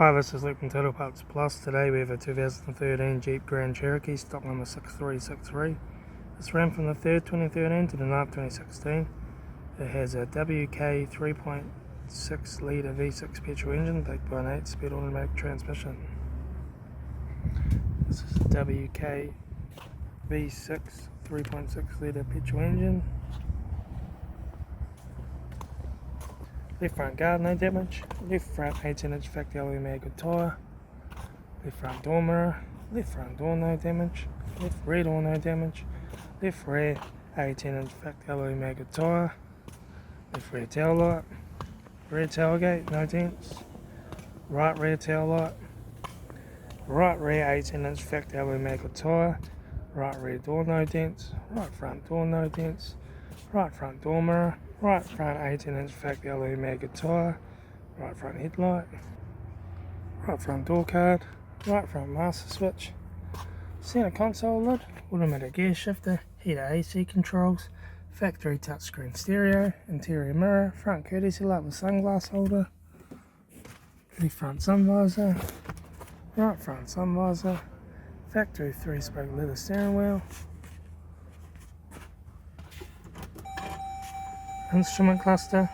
Hi, this is Luke from Total Parts Plus. Today we have a 2013 Jeep Grand Cherokee, stock number 6363. This ran from the 3rd 2013 to the 9th 2016. It has a WK 3.6 litre V6 petrol engine backed by an 8-speed automatic transmission. This is a WK V6 3.6 litre petrol engine. Left front guard no damage, left front 18-inch factory alloy mag tyre, left front door mirror, left front door no damage, left rear door no damage, left rear 18-inch factory alloy mag tyre, left rear tail light, rear tailgate no dents, right rear tail light, right rear 18-inch factory alloy mag tyre, right rear door no dents, right front door no dents, right front door mirror, right front 18-inch factory alloy mag tyre, right front headlight, right front door card, right front master switch, centre console lid, automatic gear shifter, heater AC controls, factory touchscreen stereo, interior mirror, front courtesy light with sunglass holder, left front sun visor, right front sun visor, factory 3-spoke leather steering wheel, instrument cluster,